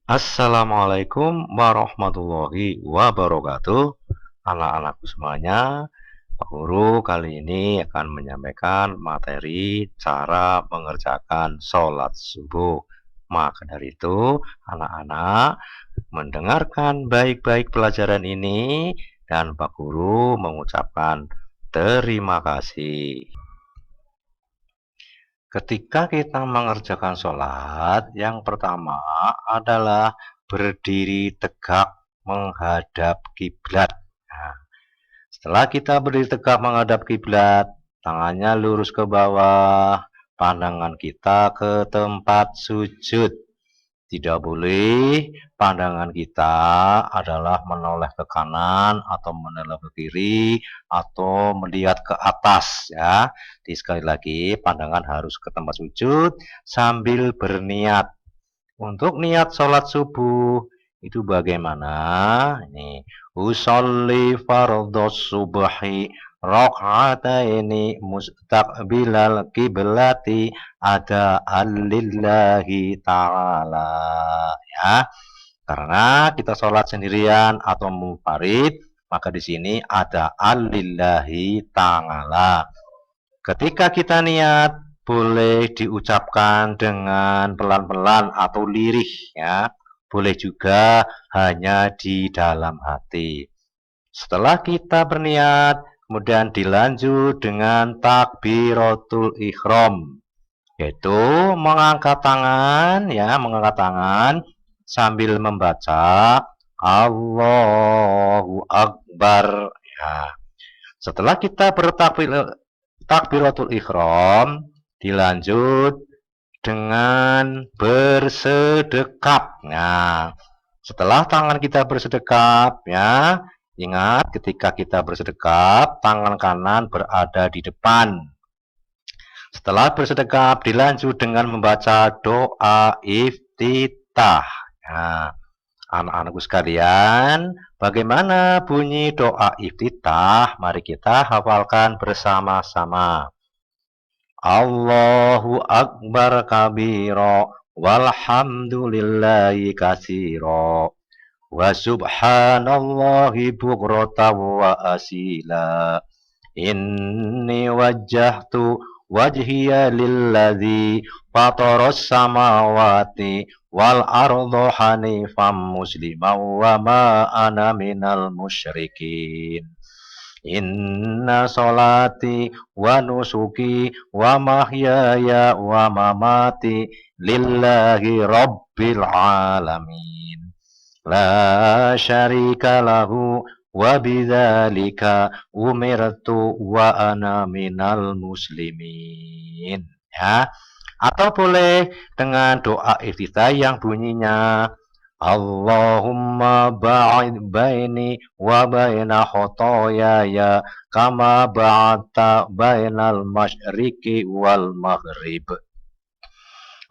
Assalamualaikum warahmatullahi wabarakatuh. Anak-anakku semuanya, Pak Guru kali ini akan menyampaikan materi cara mengerjakan sholat subuh. Maka dari itu, anak-anak mendengarkan baik-baik pelajaran ini dan Pak Guru mengucapkan terima kasih. Ketika kita mengerjakan sholat, yang pertama adalah berdiri tegak menghadap kiblat. Nah, setelah kita berdiri tegak menghadap kiblat, tangannya lurus ke bawah, pandangan kita ke tempat sujud. Tidak boleh pandangan kita adalah menoleh ke kanan atau menoleh ke kiri atau melihat ke atas ya. Jadi sekali lagi pandangan harus ke tempat sujud sambil berniat. Untuk niat sholat subuh itu bagaimana? Ini usolli fardhos subhi rakaataini mustaqbilal kiblati ada alillahi ta'ala ya. Karena kita sholat sendirian atau munfarid, maka di sini ada alillahi ta'ala. Ketika kita niat boleh diucapkan dengan pelan-pelan atau lirih ya. Boleh juga hanya di dalam hati. Setelah kita berniat, kemudian dilanjut dengan takbiratul ihram, yaitu mengangkat tangan ya, mengangkat tangan sambil membaca Allahu Akbar ya. Setelah kita takbiratul ihram, dilanjut dengan bersedekap. Nah, setelah tangan kita bersedekap ya, ingat ketika kita bersedekap, tangan kanan berada di depan. Setelah bersedekap, dilanjut dengan membaca doa iftitah. Nah, anak-anakku sekalian, bagaimana bunyi doa iftitah? Mari kita hafalkan bersama-sama. Allahu Akbar kabira walhamdulillahi katsira wa subhanallahi bukratan wa asila. Inni wajjahtu wajhiya lilladzi fataras samawati wal arda hanifan musliman wa ma ana minal musyrikin. Inna solati wa nusuki wa mahyaya wa mamati lillahi rabbil alamin. La syarika lahu wa bidzalika umirtu wa ana minal muslimin. Ya. Atau boleh dengan doa iftitah yang bunyinya Allahumma ba'id baini wa baina khotoyaya kama ba'adta bainal masyriqi wal maghrib.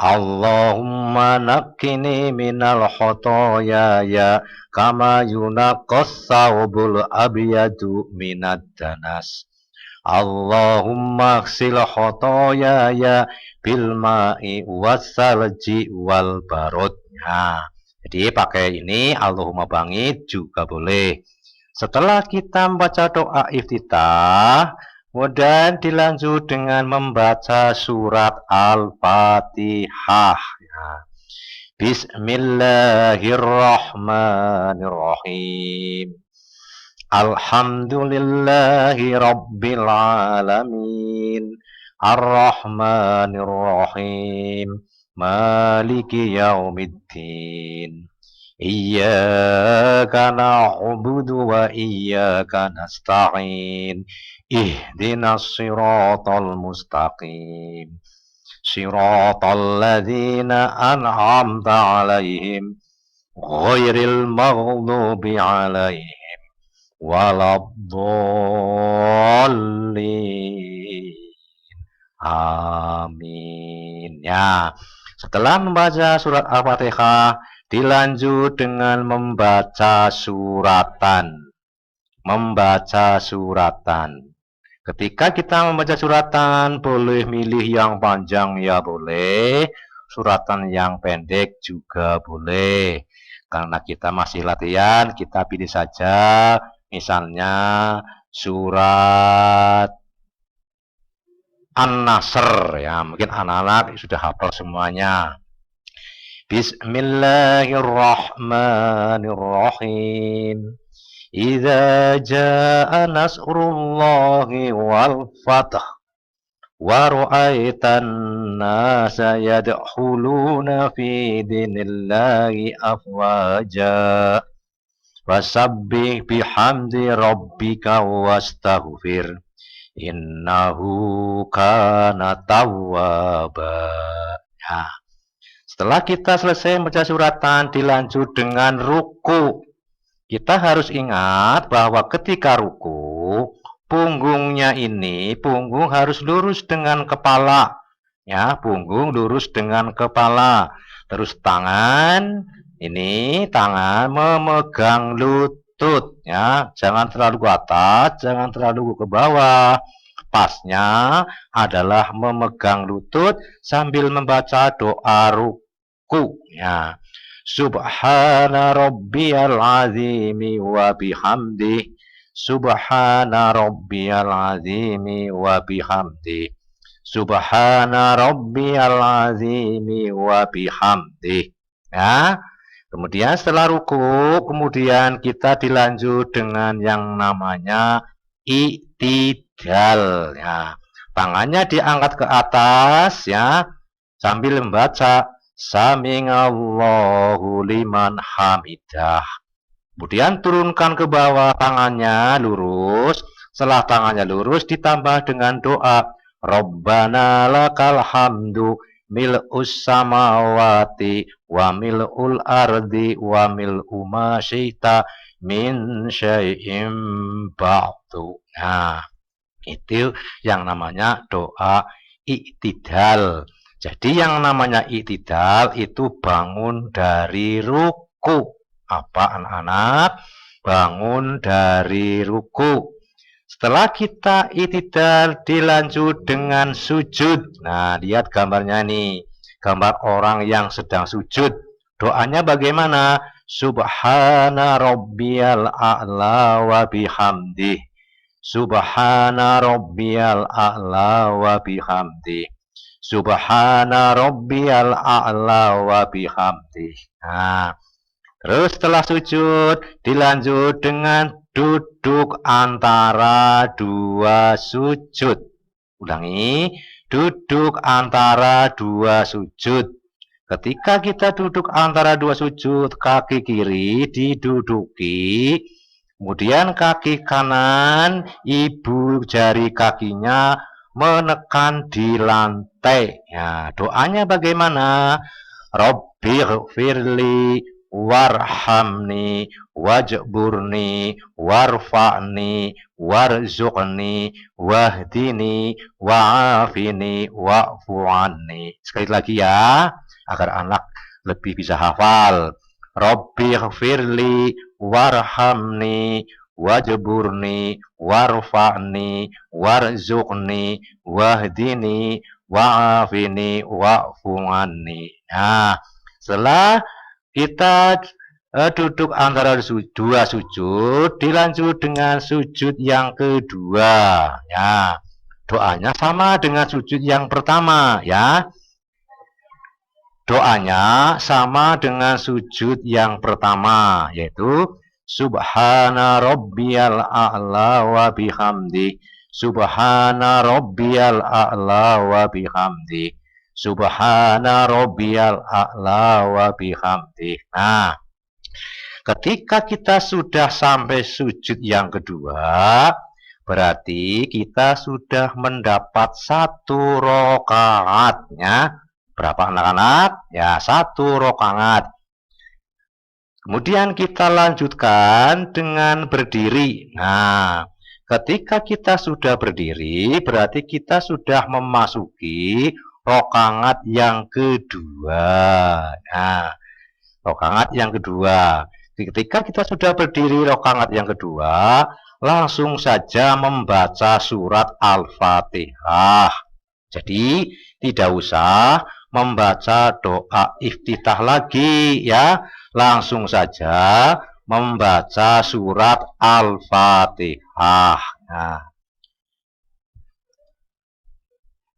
Allahumma nakkini minal khotoyaya kama yunaqqas thawbul abyadu minad danas. Allahumma ghsil khotoyaya bil ma'i wassalji wal barud. Nah, jadi pakai ini Allahumma bangit juga boleh. Setelah kita membaca doa iftitah, kemudian dilanjut dengan membaca surat Al-Fatihah. Bismillahirrahmanirrahim. Alhamdulillahi rabbil alamin. Ar-Rahmanirrahim. Maliki yaumiddin. Iyyaka na'budu wa iyyaka nasta'in. Ihdinas siratal mustaqim. Siratal ladzina an'amta 'alaihim ghairil maghdubi 'alaihim waladdallin. Amin. Ya. Setelah membaca surat Al-Fatihah, dilanjut dengan membaca suratan. Membaca suratan. Ketika kita membaca suratan, boleh milih yang panjang ya boleh. suratan yang pendek juga boleh. Karena kita masih latihan, kita pilih saja misalnya surat An-Nasr ya. Mungkin anak-anak sudah hafal semuanya. Bismillahirrahmanirrahim. Idza jaa nasrullahi wal fath wa ra'aitan nasa yadkhuluna fi dinillahi afwaja fasabbih bihamdi rabbika wastaghfir innahu kana tawwaba. Ya. Setelah kita selesai membaca suratan, dilanjut dengan ruku. Kita harus ingat bahwa ketika ruku, punggungnya ini, punggung harus lurus dengan kepala. Ya, punggung lurus dengan kepala. Terus tangan, ini tangan memegang lutut. Ya, jangan terlalu ke atas, jangan terlalu ke bawah. Pasnya adalah memegang lutut sambil membaca doa ruku. Ya. Subhana rabbiyal azimi wa bihamdi. Subhana rabbiyal azimi wa bihamdi. Subhana rabbiyal azimi wa bihamdi. Ya. Kemudian setelah ruku, kemudian kita dilanjut dengan yang namanya i'tidal. Ya. Tangannya diangkat ke atas ya, sambil membaca Sami'allahu liman hamidah. Kemudian turunkan ke bawah, tangannya lurus. Setelah tangannya lurus ditambah dengan doa Rabbana lakal hamdu mil'us samawati wa mil'ul ardi wa mil'u ma syi'ta min syai'im ba'du. Nah, itu yang namanya doa i'tidal. Jadi yang namanya i'tidal itu bangun dari ruku. Apa anak-anak? Bangun dari ruku. Setelah kita i'tidal dilanjut dengan sujud. Nah, lihat gambarnya nih. Gambar orang yang sedang sujud. Doanya bagaimana? Subhana rabbiyal a'la wa bihamdih. Subhana rabbiyal a'la wa bihamdih. Subhana rabbiyal a'la wa bihamdih. Nah, terus setelah sujud dilanjut dengan duduk antara dua sujud. Ulangi, duduk antara dua sujud. Ketika kita duduk antara dua sujud, kaki kiri diduduki, kemudian kaki kanan, ibu jari kakinya menekan di lantai. Ya, doanya bagaimana? Rabbighfirli warhamni wajburni warfa'ni warzuqni wahdini wa'afini wa'fu'anni. Sekali lagi ya, agar anak lebih bisa hafal. Rabbighfirli warhamni wajburni warfa'ni warzuqni wahdini wa'afini wa'fu'anni. Nah, setelah kita duduk antara dua sujud, dilanjut dengan sujud yang kedua. Ya, doanya sama dengan sujud yang pertama. Ya, doanya sama dengan sujud yang pertama, yaitu Subhana rabbiyal a'la wa bihamdi. Subhana rabbiyal a'la wa bihamdi. Subhana rabbiyal a'la wa bihamdi. Nah, ketika kita sudah sampai sujud yang kedua, berarti kita sudah mendapat satu rakaatnya. Berapa anak-anak? Ya, satu rakaat. Kemudian kita lanjutkan dengan berdiri. Nah, ketika kita sudah berdiri, berarti kita sudah memasuki rakaat yang kedua. Nah, rakaat yang kedua. Ketika kita sudah berdiri rakaat yang kedua, langsung saja membaca surat Al-Fatihah. Jadi, tidak usah membaca doa iftitah lagi ya. Langsung saja membaca surat Al-Fatihah. Nah,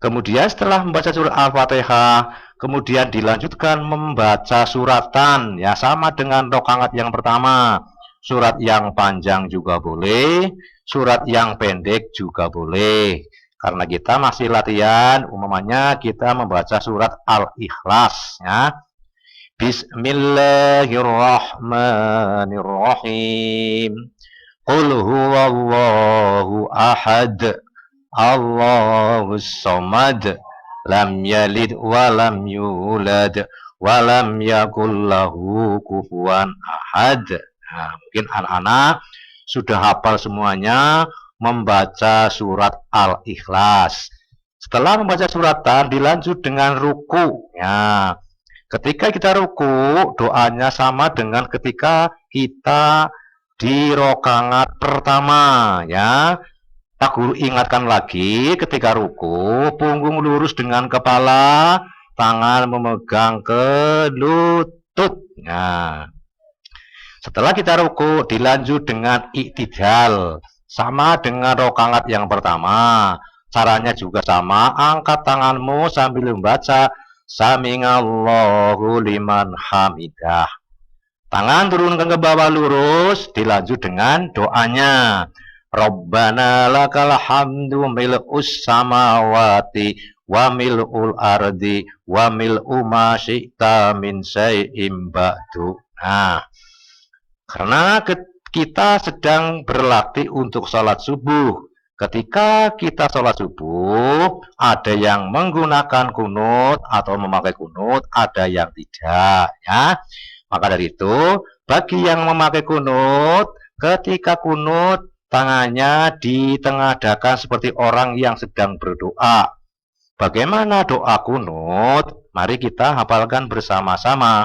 kemudian setelah membaca surat Al-Fatihah, kemudian dilanjutkan membaca suratan ya, sama dengan rakaat yang pertama. Surat yang panjang juga boleh, surat yang pendek juga boleh. Karena kita masih latihan, umpamanya kita membaca surat Al-Ikhlas ya. Bismillahirrahmanirrahim. Qul huwallahu ahad. Allahus samad. Lam yalid wa lam yulad wa lam yakul lahu kufuwan ahad. Nah, mungkin anak-anak sudah hafal semuanya membaca surat Al-Ikhlas. Setelah membaca suratan dilanjut dengan ruku ya. Ketika kita ruku, doanya sama dengan ketika kita di rakaat pertama ya. Pak Guru ingatkan lagi, ketika ruku, punggung lurus dengan kepala, tangan memegang ke lutut. Nah, setelah kita ruku, dilanjut dengan iktidal, sama dengan rakaat yang pertama. Caranya juga sama, angkat tanganmu sambil membaca Sami'allahu liman hamidah. Tangan turunkan ke bawah lurus, dilanjut dengan doanya. Rabbana lakal hamdu mil'us samawati wa mil'ul ardi wa mil'u ma syi'ta min syai'im ba'du. Nah, karena kita sedang berlatih untuk sholat subuh. Ketika kita sholat subuh, ada yang menggunakan kunut atau memakai kunut, ada yang tidak ya. Maka dari itu, bagi yang memakai kunut, ketika kunut tangannya ditengadahkan seperti orang yang sedang berdoa. Bagaimana doa kunut? Mari kita hafalkan bersama-sama.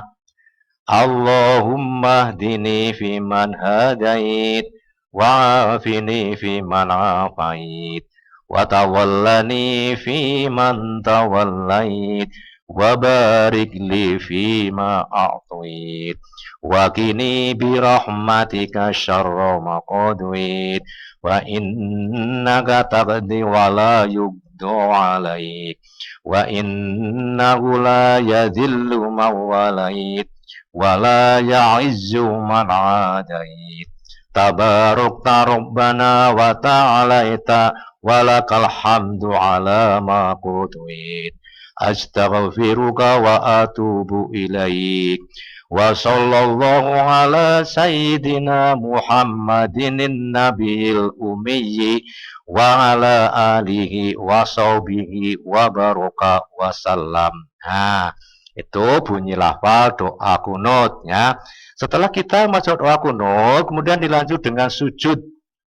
Allahumma hdini fiman hadait wa'afini fiman afait wa tawallani fiman tawallait wa barik li fima a'tait wa qini bi rahmatika syarra ma qadait wa innaka taqdi wa la yughdha 'alaik wa innahu la yadhillu man walait wa la ya'izzu man 'adait tabarakta rabbana wa ta'alaita walakal hamdu ala ma qadait astaghfiruka wa atubu ilaik wa sallallahu ala sayyidina Muhammadin nabiyil ummi wa ala alihi wa sahbihi wa baraka wa sallam. Nah, itu bunyi lafal doa kunut ya. Setelah kita masuk doa kunut, kemudian dilanjut dengan sujud.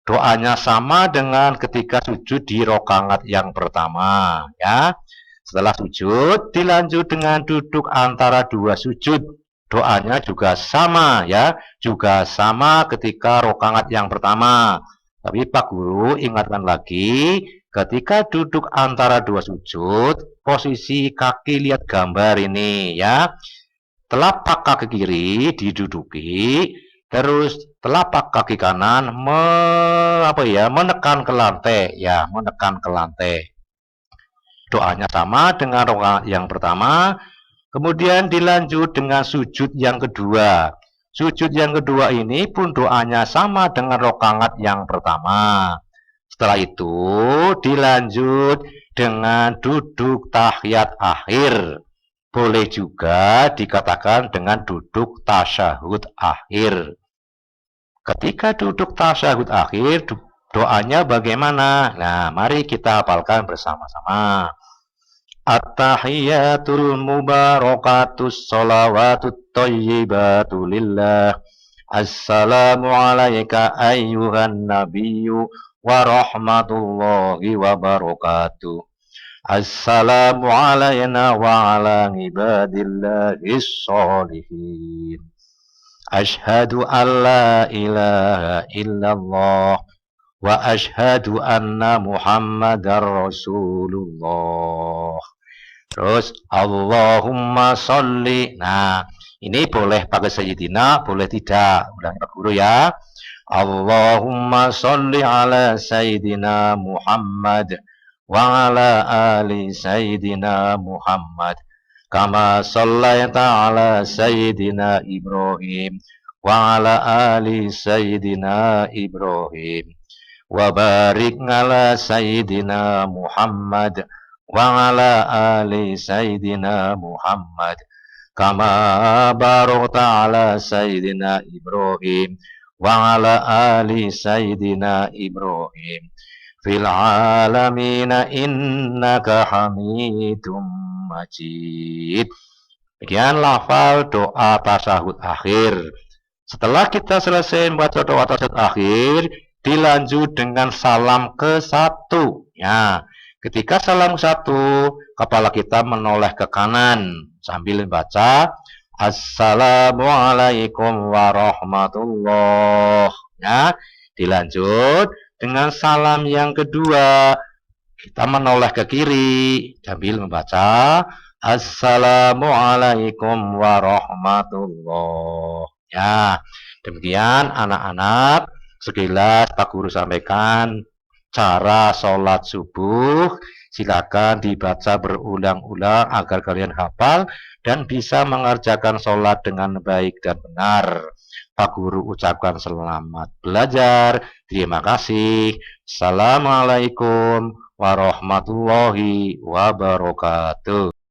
Doanya sama dengan ketika sujud di rakaat yang pertama ya. Setelah sujud dilanjut dengan duduk antara dua sujud. Doanya juga sama ya, juga sama ketika rakaat yang pertama. Tapi Pak Guru ingatkan lagi, ketika duduk antara dua sujud, posisi kaki lihat gambar ini ya. Telapak kaki kiri diduduki, terus telapak kaki kanan menekan ke lantai ya, menekan ke lantai. Doanya sama dengan rakaat yang pertama. Kemudian dilanjut dengan sujud yang kedua. Sujud yang kedua ini pun doanya sama dengan rakaat yang pertama. Setelah itu dilanjut dengan duduk tahiyat akhir. Boleh juga dikatakan dengan duduk tasyahud akhir. Ketika duduk tasyahud akhir, doanya bagaimana? Nah, mari kita hafalkan bersama-sama. At-tahiyatul mubarakatus sholawatut thayyibatu lillah. Assalamu alayka ayyuhan nabiyyu wa rahmatullahi wa barakatuh. Assalamu alayna wa ala ibadillahis sholihin. Ashhadu an la ilaha illallah wa ashhadu anna Muhammadar Rasulullah. Terus Allahumma sholli. Nah, ini boleh pakai Sayyidina, boleh tidak. Ulangi Pak Guru ya. Allahumma sholli ala Sayyidina Muhammad wa ala ali Sayyidina Muhammad. Kama shallaita ala Sayyidina Ibrahim wa ala ali Sayyidina Ibrahim. Wa barik ala Sayyidina Muhammad wa ala ali Sayyidina Muhammad kama barakta ala Sayyidina Ibrahim wa ala ali Sayyidina Ibrahim fil alamina innaka hamidum majid. Demikian lafal doa tasyahud akhir. Setelah kita selesai membaca doa tasyahud akhir, dilanjut dengan salam ke-1. Ya, ketika salam ke-1, kepala kita menoleh ke kanan sambil membaca Assalamualaikum warahmatullah. Ya, dilanjut dengan salam yang kedua, kita menoleh ke kiri sambil membaca Assalamualaikum warahmatullah. Ya, demikian anak-anak. Sekilas Pak Guru sampaikan cara sholat subuh. Silakan dibaca berulang-ulang agar kalian hafal dan bisa mengerjakan sholat dengan baik dan benar. Pak Guru ucapkan selamat belajar. Terima kasih. Assalamualaikum warahmatullahi wabarakatuh.